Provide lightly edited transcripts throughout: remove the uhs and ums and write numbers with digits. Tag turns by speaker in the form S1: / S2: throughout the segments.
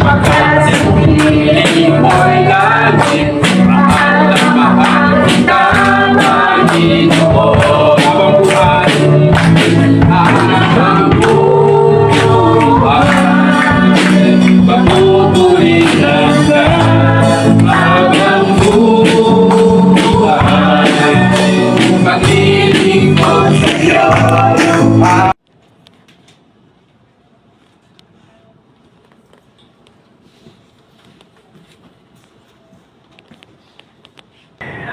S1: Pagkat sa piling mo'y langit, mahal na mahal kita, Panginoon. Habang buhay, habang buhay, patutuloy hanggang habang buhay, maglilingkod sa'yo.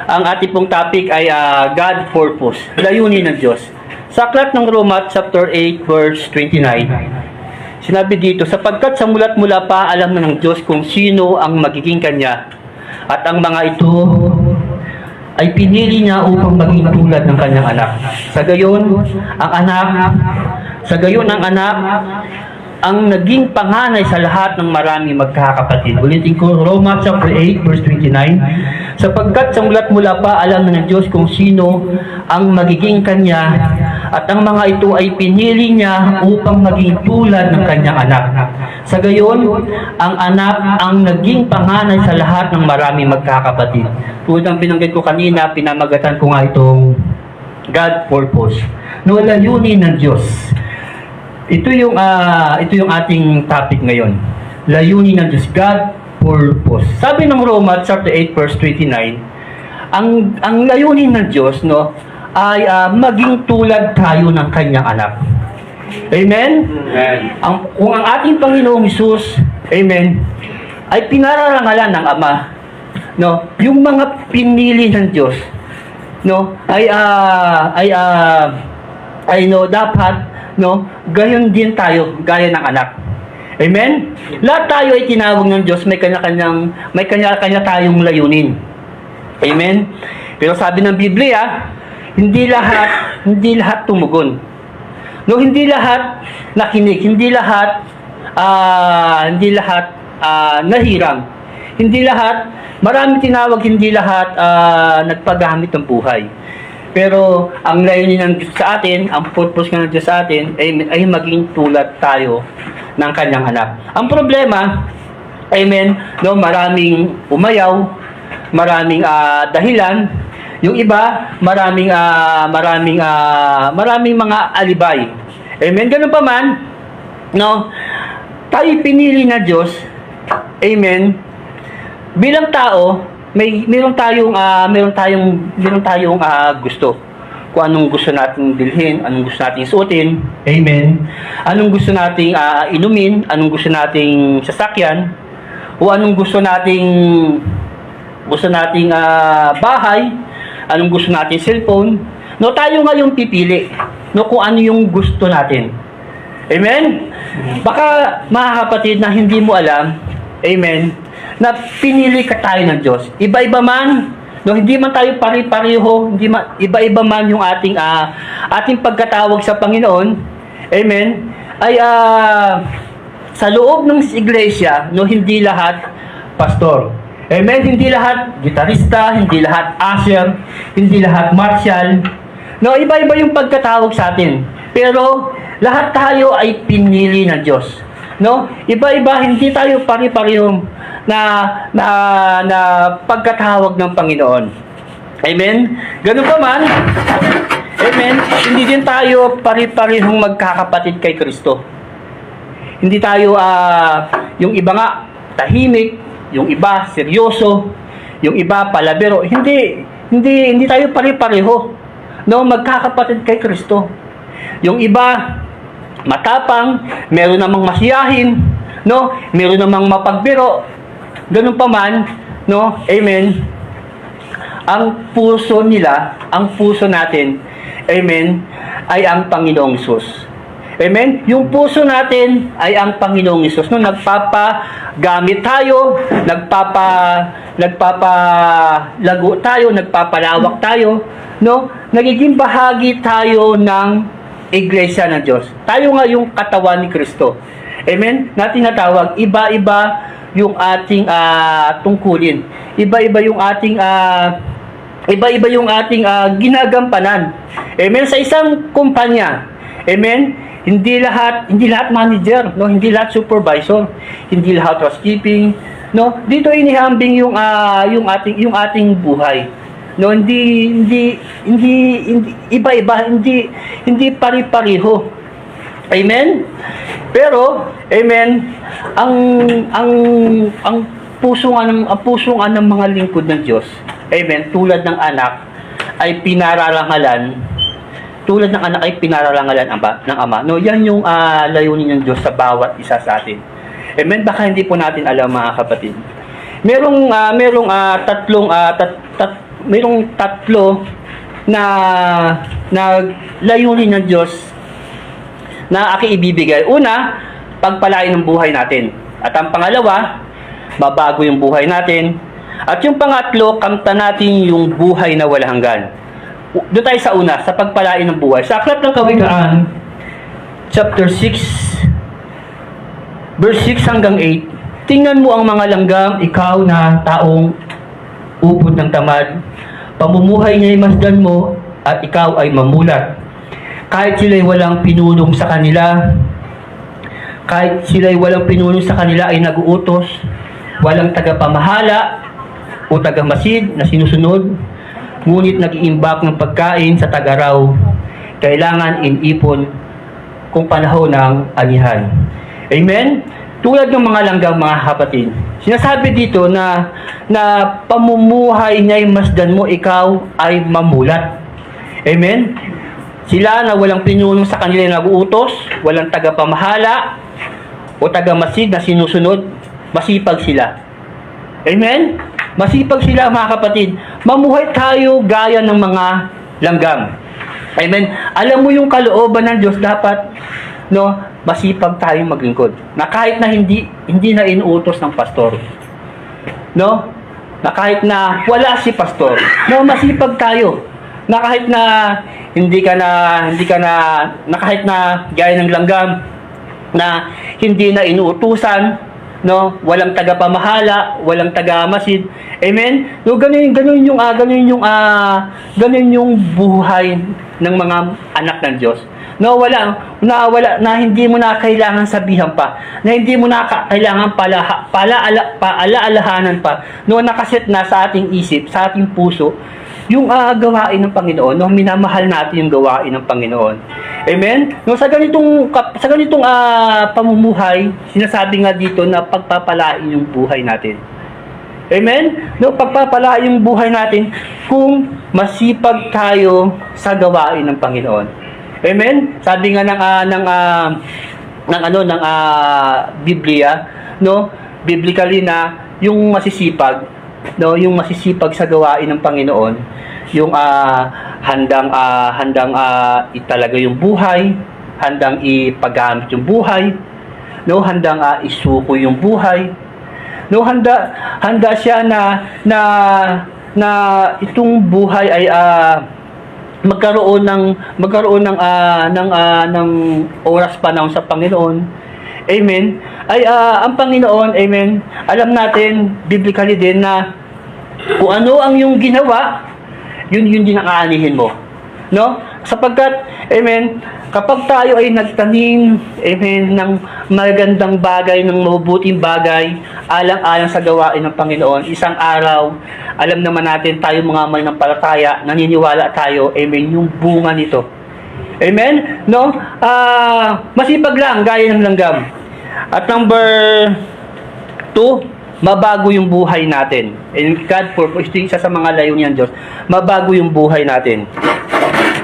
S2: Ang ating pong topic ay God purpose, layunin ng Diyos. Sa aklat ng Roma chapter 8 verse 29, sinabi dito, sapagkat sa mula't mula pa alam na ng Diyos kung sino ang magiging kanya, at ang mga ito ay pinili niya upang maging tulad ng kanyang anak. Sa gayon, ang anak ang naging panganay sa lahat ng maraming magkakapatid. Ulitin ko, Roma chapter 8 verse 29, sapagkat sa mula't mula pa alam na ng Diyos kung sino ang magiging kanya, at ang mga ito ay pinili niya upang maging tulad ng kanyang anak. Sa gayon, ang anak ang naging panganay sa lahat ng maraming magkakapatid. Tulad ng binanggit ko kanina, pinamagatan ko nga itong God purpose, no, layunin ng Diyos. Ito yung ating topic ngayon. Layunin ng Diyos, God purpose. Sabi ng Roma chapter 8 verse 29, ang layunin ng Diyos, no, ay maging tulad tayo ng kanyang anak. Amen?
S1: Amen.
S2: Kung ang ating Panginoong Hesus, amen, ay pinararangalan ng Ama, no, yung mga pinili ng Diyos, no, dapat, no, gayon din tayo, gaya ng anak. Amen? Lahat tayo ay tinawag ng Diyos, may kanya-kanya tayong layunin. Amen? Pero sabi ng Biblia, hindi lahat tumugon. No, hindi lahat nakinig, hindi lahat nahiram. Hindi lahat, marami tinawag, hindi lahat nagpagamit ng buhay. Pero ang layunin ng Diyos sa atin, ang purpose ng Diyos sa atin ay maging tulad tayo ng kanyang anak. Ang problema, amen, no, maraming umayaw, maraming dahilan, yung iba, maraming mga alibay. Amen, ganun pa man, no, tayo pinili na Diyos, amen, bilang tao, meron tayong gusto. Kung anong gusto nating bilhin, anong gusto nating suotin, amen. Anong gusto nating inumin, anong gusto nating sasakyan, o anong gusto nating bahay, anong gusto nating cellphone. No, tayo nga yung pipili, no, kung ano yung gusto natin. Amen. Baka mga kapatid na hindi mo alam, amen, na pinili ka tayo ng Diyos. Iba-iba man, no, hindi man tayo pare-pareho, iba-iba man yung ating pagkatawag sa Panginoon, amen, ay sa loob ng iglesia, no, hindi lahat pastor. Amen, hindi lahat gitarista, hindi lahat usher, hindi lahat martial. No, iba-iba yung pagkatawag sa atin. Pero lahat tayo ay pinili ng Diyos. No? Iba-iba, hindi tayo pare-parehong na pagkatawag ng Panginoon. Amen? Ganun pa man, amen, hindi din tayo pare-parehong magkakapatid kay Kristo. Hindi tayo, yung iba nga, tahimik, yung iba, seryoso, yung iba, palabiro. Hindi tayo pare-pareho, no, magkakapatid kay Kristo. Yung iba, matapang, meron namang masiyahin, no? Meron namang mapagbiro. Ganun pa man, no? Amen. Ang puso nila, ang puso natin, amen, ay ang Panginoong Hesus. Amen? Yung puso natin ay ang Panginoong Hesus. No, nagpapagamit tayo, nagpapalago tayo, nagpapalawak tayo, no? Nagiging bahagi tayo ng Iglesia ng Diyos. Tayo nga yung katawan ni Kristo. Amen? Na tinatawag, iba-iba yung ating tungkulin. Iba-iba yung ating ginagampanan. Amen? Sa isang kumpanya, amen? hindi lahat manager, no? Hindi lahat supervisor, hindi lahat housekeeping, no? Dito inihambing yung ating buhay. No, hindi iba-iba, hindi pari-pariho. Amen? Pero, amen, ang puso nga ng mga lingkod ng Diyos, amen, tulad ng anak ay pinararangalan ng Ama. No, yan yung layunin ng Diyos sa bawat isa sa atin. Amen? Baka hindi po natin alam, mga kapatid. Merong tatlo na layunin ng Diyos na aking ibibigay. Una, pagpalain ng buhay natin. At ang pangalawa, babago yung buhay natin. At yung pangatlo, kamtan natin yung buhay na walang hanggan. Doon tayo sa una, sa pagpalain ng buhay. Sa Aklat ng Kawikaan, chapter 6, verse 6 hanggang 8, tingnan mo ang mga langgam, ikaw na taong upod ng tamad. Pamumuhay niya'y masdan mo at ikaw ay mamulat. Kahit sila'y walang pinulong sa kanila, ay naguutos, walang tagapamahala o tagamasid na sinusunod, ngunit nag-iimbak ng pagkain sa tagaraw. Kailangan inipon kung panahon ng anihan. Amen? Tulad ng mga langgam, mga kapatid, sinasabi dito na pamumuhay niya'y masdan mo, ikaw ay mamulat. Amen? Sila na walang pinulong sa kanila na naguutos, walang tagapamahala o tagamasid na sinusunod, masipag sila. Amen? Masipag sila, mga kapatid. Mamuhay tayo gaya ng mga langgam. Amen? Alam mo yung kalooban ng Diyos, dapat, no, masipag tayong maglingkod. Na kahit na hindi na inuutos ng pastor. No? Na kahit na wala si pastor, no, masipag tayo. Na kahit na kahit na gaya ng langgam na hindi na inuutusan, no, walang tagapamahala, walang tagamasid. Amen. No, ganun yung buhay ng mga anak ng Diyos. No, na hindi mo na kailangan sabihan pa, na hindi mo na kailangan paalaalahanan pa, no, nakaset na sa ating isip, sa ating puso, yung gawain ng Panginoon, no, minamahal natin yung gawain ng Panginoon. Amen? No, sa ganitong pamumuhay, sinasabi nga dito na pagpapalain yung buhay natin. Amen? No, pagpapalain yung buhay natin kung masipag tayo sa gawain ng Panginoon. Amen? Sabi nga ng Biblia, no? Biblically na yung masisipag, no, yung masisipag sa gawain ng Panginoon, yung handang italaga yung buhay, handang ipagamit yung buhay, no, handang isuko yung buhay, no, handa siya na itong buhay ay magkaroon ng oras panahon sa Panginoon. Amen. Ay ang Panginoon, amen, alam natin biblically din na kung ano ang yung ginawa, yun din ang aanihin mo. No? Sapagkat, amen, kapag tayo ay nagtanim, amen, ng magandang bagay, ng mabubuting bagay, alang-alang sa gawain ng Panginoon, isang araw, alam naman natin tayo mga mananampalataya, naniniwala tayo, amen, yung bunga nito. Amen? No? Masipag lang, gaya ng langgam. At number 2, mabago yung buhay natin. And God purpose, ito isa sa mga layunin ng Diyos, mabago yung buhay natin.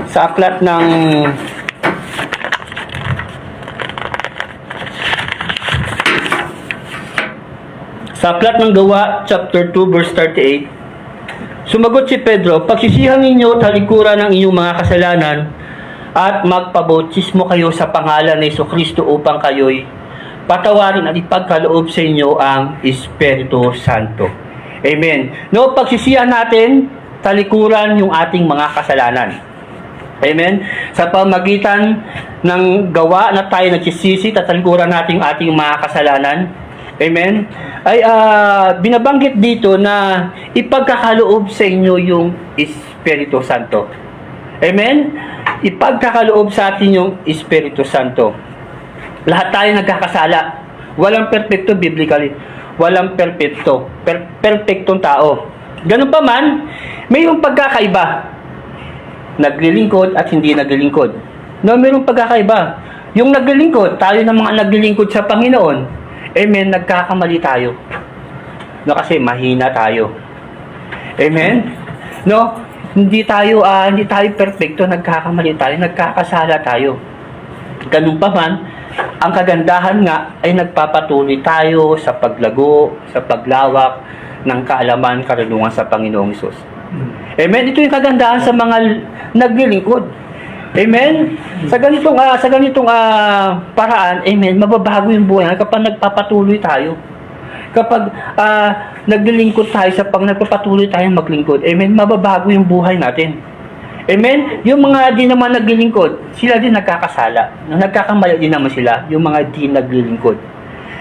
S2: Sa aklat ng Gawa, chapter 2, verse 38, sumagot si Pedro, pagsisihan ninyo talikuran ng inyong mga kasalanan at magpabautismo kayo sa pangalan ni Jesucristo upang kayo'y patawarin at ipagkaloob sa inyo ang Espiritu Santo. Amen. No, pagsisihan natin, talikuran yung ating mga kasalanan. Amen. Sa pamagitan ng gawa na tayo nagsisisi, tatalikuran natin ating mga kasalanan. Amen. Ay binabanggit dito na ipagkakaloob sa inyo yung Espiritu Santo. Amen? Ipagkakaloob sa atin yung Espiritu Santo. Lahat tayo nagkakasala. Walang perfecto biblically. Walang perfecto. Perfectong tao. Ganun pa man, may yung pagkakaiba. Naglilingkod at hindi naglilingkod. No, mayroong pagkakaiba. Yung naglilingkod, tayo ng mga naglilingkod sa Panginoon, amen, nagkakamali tayo. No, kasi mahina tayo. Amen? No, hindi tayo perfecto, nagkakamali tayo, nagkakasala tayo. Ganun pa man, ang kagandahan nga ay nagpapatuloy tayo sa paglago, sa paglawak ng kaalaman, karunungan sa Panginoong Hesus. Amen? Ito yung kagandahan sa mga naglilingkod. Amen? Sa ganitong paraan, amen, mababago yung buhay kapag nagpapatuloy tayo. Kapag naglilingkod tayo nagpapatuloy tayo maglingkod, amen, mababago yung buhay natin. Amen? Yung mga di naman naglilingkod, sila din nagkakasala. Nagkakamali din naman sila, yung mga di naglilingkod.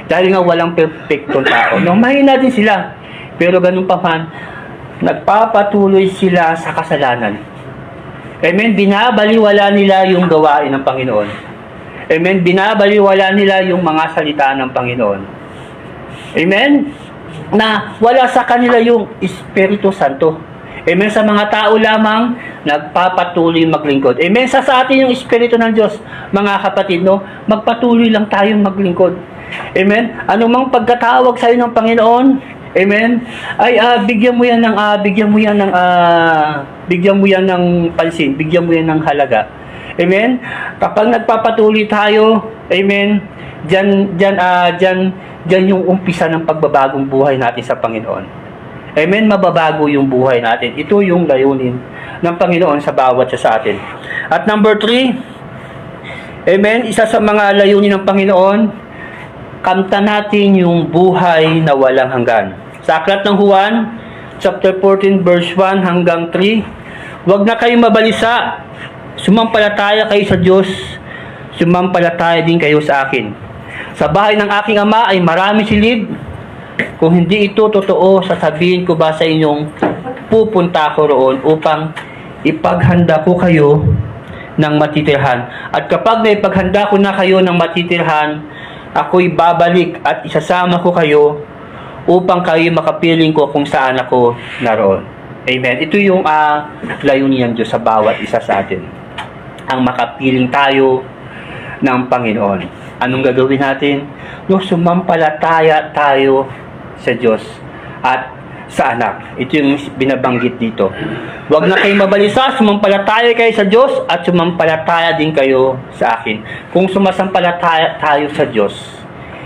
S2: Dahil nga walang perfectong tao. No, mahina din sila. Pero ganun pa man, nagpapatuloy sila sa kasalanan. Amen? Binabaliwala nila yung gawain ng Panginoon. Amen? Binabaliwala nila yung mga salita ng Panginoon. Amen? Na wala sa kanila yung Espiritu Santo. Amen? Sa mga tao lamang, nagpapatuloy maglingkod. Amen? Sa atin yung Espiritu ng Diyos, mga kapatid, no? Magpatuloy lang tayong maglingkod. Amen? Anumang pagkatawag sa iyo ng Panginoon, amen, ay bigyan mo yan ng pansin, bigyan mo yan ng halaga. Amen? Kapag nagpapatuloy tayo, amen, diyan yung umpisa ng pagbabagong buhay natin sa Panginoon. Amen? Mababago yung buhay natin. Ito yung layunin ng Panginoon sa bawat sa atin. At number 3, amen, isa sa mga layunin ng Panginoon, kamtan natin yung buhay na walang hanggan. Sa aklat ng Juan, chapter 14, verse 1 hanggang 3, huwag na kayong mabalisa, sumampalataya kayo sa Diyos, sumampalataya din kayo sa akin. Sa bahay ng aking Ama ay marami silid. Kung hindi ito totoo, sasabihin ko ba sa inyong pupunta ako roon upang ipaghanda ko kayo ng matitirhan. At kapag naipaghanda ko na kayo ng matitirhan, ako'y babalik at isasama ko kayo upang kayo makapiling ko kung saan ako naroon. Amen. Ito yung layunin ng Diyos sa bawat isa sa atin. Ang makapiling tayo ng Panginoon. Anong gagawin natin? No, sumampalataya tayo sa Diyos at sa anak. Ito yung binabanggit dito. Huwag na kayong mabalisa, sumampalataya kayo sa Diyos at sumampalataya din kayo sa akin. Kung sumasampalataya tayo sa Diyos,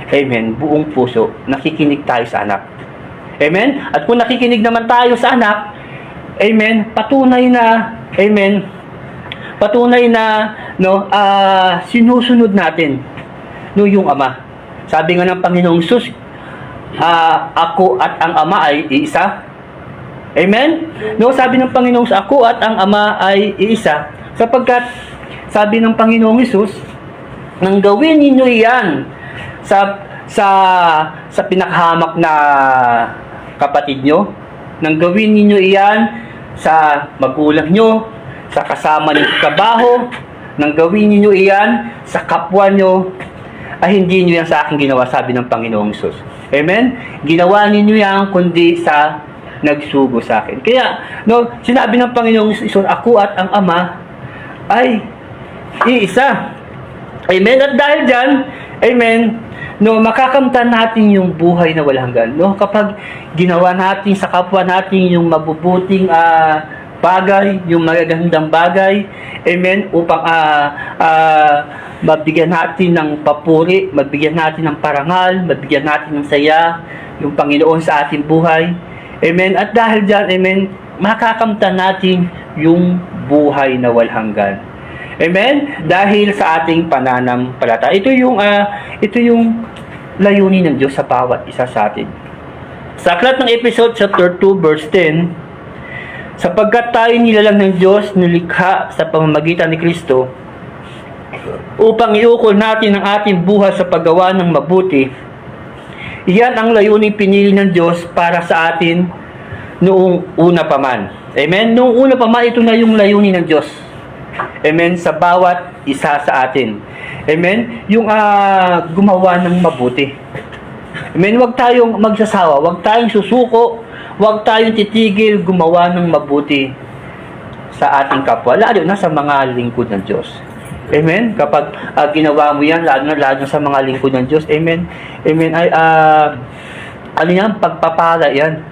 S2: amen, buong puso, nakikinig tayo sa anak. Amen? At kung nakikinig naman tayo sa anak, amen, patunay na, no, sinusunod natin, no, yung Ama. Sabi nga ng Panginoong Hesus, ako at ang Ama ay iisa. Amen? No, sabi ng Panginoong Hesus, ako at ang Ama ay iisa. Sapagkat, sabi ng Panginoong Hesus, nang gawin ninyo iyan sa pinakahamak na kapatid nyo, nang gawin ninyo iyan sa magulang nyo, sa kasama ng trabaho, nang gawin ninyo iyan sa kapwa nyo, ay hindi nyo yan sa akin ginawa, sabi ng Panginoong Hesus. Amen? Ginawa ninyo yan kundi sa nagsugo sa akin. Kaya, no, sinabi ng Panginoong Hesus, ako at ang Ama ay iisa. Amen? At dahil dyan, amen, no, makakamtan natin yung buhay na walang hanggan. No, kapag ginawa natin sa kapwa natin yung mabubuting bagay, yung magagandang bagay, amen, upang mabigyan natin ng papuri, mabigyan natin ng parangal, mabigyan natin ng saya, yung Panginoon sa ating buhay. Amen. At dahil dyan, amen, makakamtan natin yung buhay na walang hanggan. Amen? Dahil sa ating pananampalataya. Ito yung layunin ng Diyos sa bawat isa sa atin. Sa aklat ng Episode chapter 2 verse 10, sapagkat tayo nilalang ng Diyos, nilikha sa pamamagitan ni Kristo, upang iukol natin ang ating buhay sa paggawa ng mabuti. Iyan ang layunin pinili ng Diyos para sa atin noong una pa man. Amen? Noong una pa man, ito na yung layunin ng Diyos. Amen, sa bawat isa sa atin. Amen, yung gumawa ng mabuti. Amen, huwag tayong magsasawa, huwag tayong susuko, huwag tayong titigil gumawa ng mabuti sa ating kapwa, lalo na sa mga lingkod ng Diyos. Amen, kapag ginawa mo yan, lalo na sa mga lingkod ng Diyos, amen, amen, ay ano yan, pagpapala yan.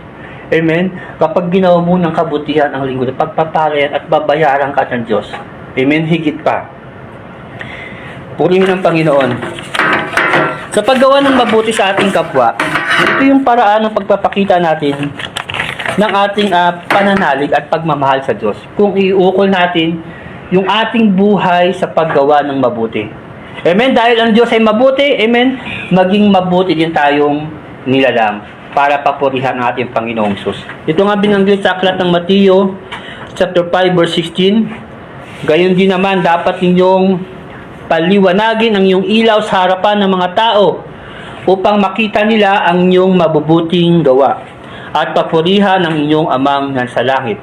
S2: Amen, kapag ginawa mo ng kabutihan ang lingkod, pagpapala yan at babayaran ka ng Diyos. Amen, higit pa. Purihin ng Panginoon. Sa paggawa ng mabuti sa ating kapwa, ito yung paraan ng pagpapakita natin ng ating pananalig at pagmamahal sa Diyos. Kung iukol natin yung ating buhay sa paggawa ng mabuti. Amen? Dahil ang Diyos ay mabuti, amen? Maging mabuti din tayong nilalang para papurihan ang ating Panginoong Sus. Ito nga binanggit sa aklat ng Mateo, chapter 5, verse 16. Gayon din naman, dapat ninyong paliwanagin ang iyong ilaw sa harapan ng mga tao upang makita nila ang iyong mabubuting gawa at papurihan ang inyong amang nasa langit.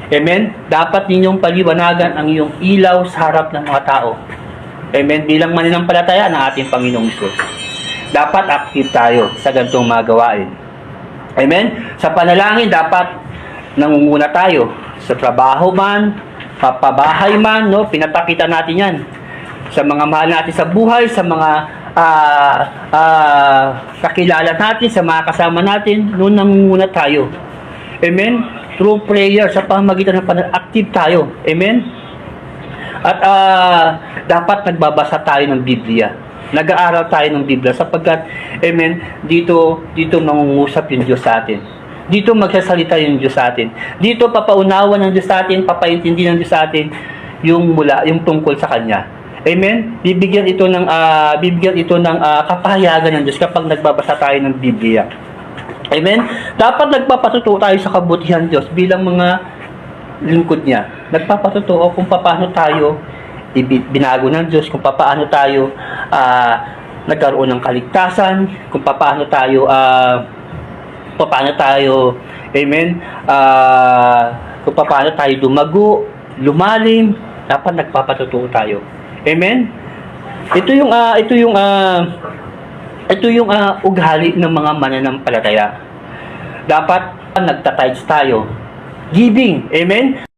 S2: Amen? Dapat ninyong paliwanagan ang iyong ilaw sa harap ng mga tao. Amen? Bilang mananampalataya ng ating Panginoong Isus. Dapat active tayo sa ganitong mga gawain. Amen? Sa panalangin, dapat nangunguna tayo. Sa trabaho man, papabahay man, no? Pinapakita natin yan. Sa mga mahal natin sa buhay, sa mga kakilala natin, sa mga kasama natin, noon nangunguna tayo. Amen? Through prayer, sa pamamagitan ng active tayo. Amen? At dapat nagbabasa tayo ng Biblia. Nag-aaral tayo ng Biblia sapagkat, amen, dito nangungusap yung Diyos sa atin. Dito magsasalita yung Diyos sa atin. Dito papaunawan ng Diyos sa atin, papaintindi ng Diyos sa atin yung tungkol sa Kanya. Amen? Bibigyan ito ng kapahayagan ng Diyos kapag nagbabasa tayo ng Biblia. Amen? Dapat nagpapatuto tayo sa kabutihan ng Diyos bilang mga lingkod niya. Nagpapatuto kung paano tayo binago ng Diyos, kung paano tayo nagkaroon ng kaligtasan, kung paano tayo amen, kung paano tayo dumago, lumalim. Dapat nagpapatuto tayo. Amen? Ito yung ugali ng mga mananampalataya. Dapat nagtatides tayo. Giving. Amen?